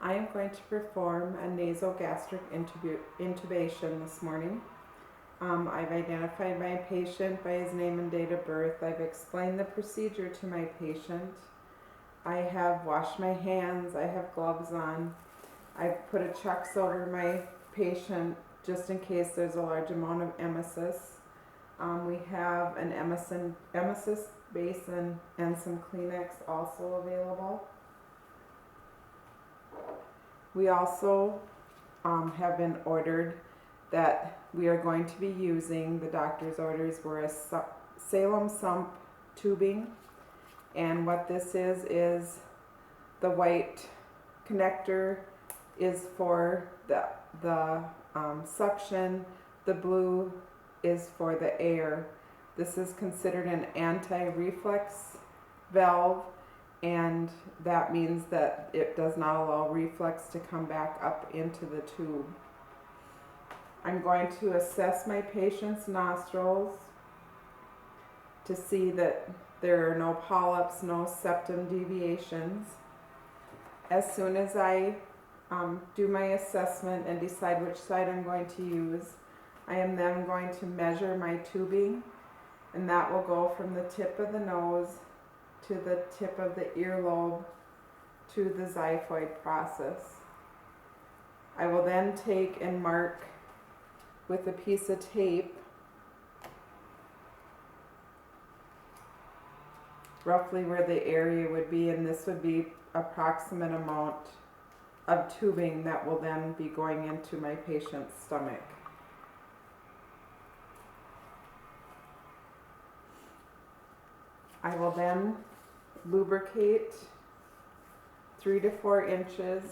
I am going to perform a nasogastric intubation this morning. I've identified my patient by his name and date of birth. I've explained the procedure to my patient. I have washed my hands. I have gloves on. I've put a Chucks over my patient just in case there's a large amount of emesis. We have an emesis basin and some Kleenex also available. We also have been ordered that we are going to be using, the doctor's orders were a Salem sump tubing, and what this is the white connector is for the suction, the blue is for the air. This is considered an anti-reflex valve, and that means that it does not allow reflex to come back up into the tube. I'm going to assess my patient's nostrils to see that there are no polyps, no septum deviations. As soon as I do my assessment and decide which side I'm going to use, I am then going to measure my tubing, and that will go from the tip of the nose to the tip of the earlobe to the xiphoid process. I will then take and mark with a piece of tape roughly where the area would be, and this would be approximate amount of tubing that will then be going into my patient's stomach. I will then lubricate 3 to 4 inches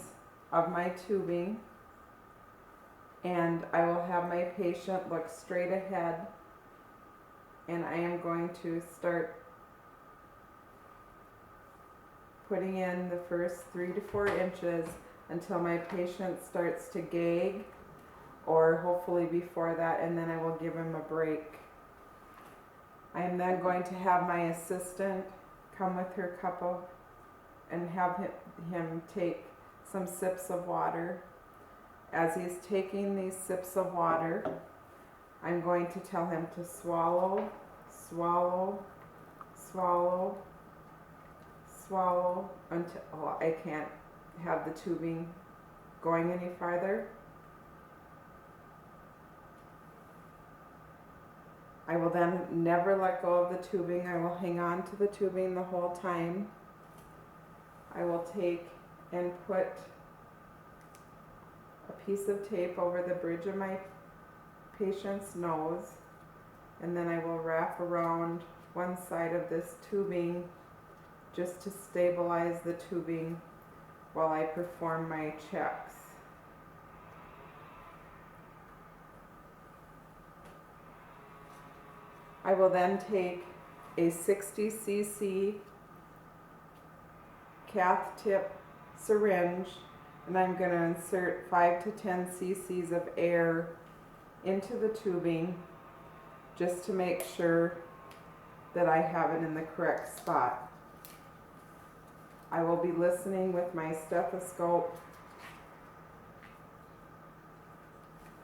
of my tubing, and I will have my patient look straight ahead, and I am going to start putting in the first 3 to 4 inches until my patient starts to gag, or hopefully before that, and then I will give him a break. I am then going to have my assistant come with her cup of, and have him take some sips of water. As he's taking these sips of water, I'm going to tell him to swallow, swallow, swallow, swallow until I can't have the tubing going any farther. I will then never let go of the tubing. I will hang on to the tubing the whole time. I will take and put a piece of tape over the bridge of my patient's nose, and then I will wrap around one side of this tubing just to stabilize the tubing while I perform my checks. I will then take a 60 cc cath tip syringe, and I'm going to insert 5 to 10 cc's of air into the tubing just to make sure that I have it in the correct spot. I will be listening with my stethoscope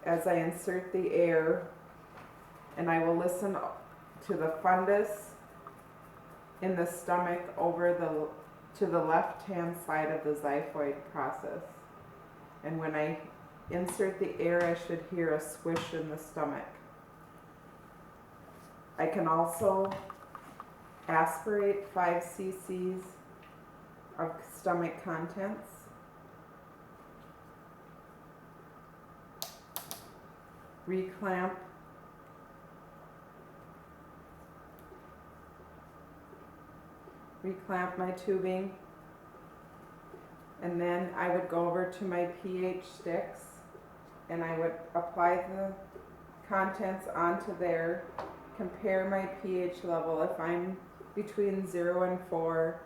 as I insert the air, and I will listen to the fundus in the stomach over to the left-hand side of the xiphoid process. And when I insert the air, I should hear a swish in the stomach. I can also aspirate 5 cc's of stomach contents. Reclamp my tubing, and then I would go over to my pH sticks and I would apply the contents onto there, compare my pH level. If I'm between 0 and 4,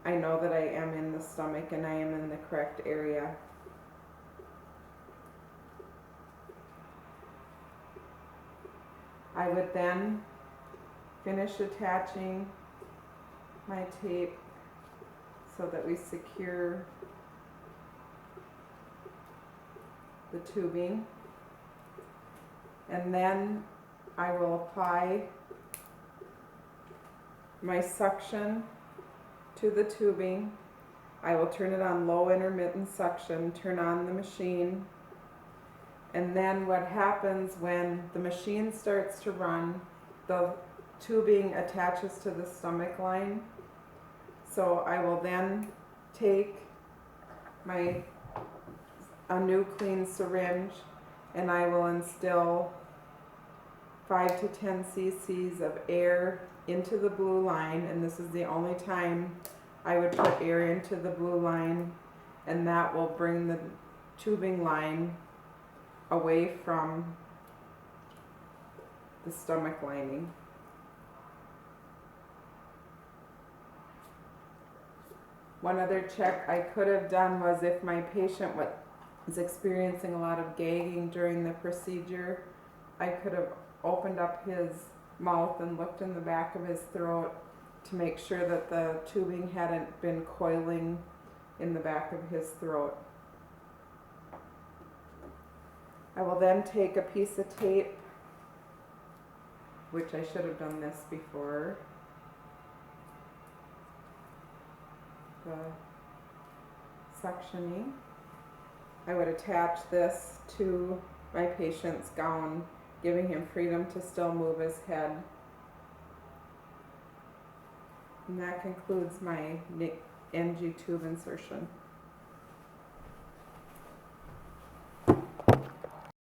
I know that I am in the stomach and I am in the correct area. I would then finish attaching my tape so that we secure the tubing. And then I will apply my suction to the tubing. I will turn it on low intermittent suction, turn on the machine, and then what happens when the machine starts to run, the tubing attaches to the stomach line. So I will then take a new clean syringe and I will instill 5 to 10 cc's of air into the blue line, and this is the only time I would put air into the blue line, and that will bring the tubing line away from the stomach lining. One other check I could have done was if my patient was experiencing a lot of gagging during the procedure, I could have opened up his mouth and looked in the back of his throat to make sure that the tubing hadn't been coiling in the back of his throat. I will then take a piece of tape, which I should have done this before the suctioning. I would attach this to my patient's gown, giving him freedom to still move his head. And that concludes my NG tube insertion.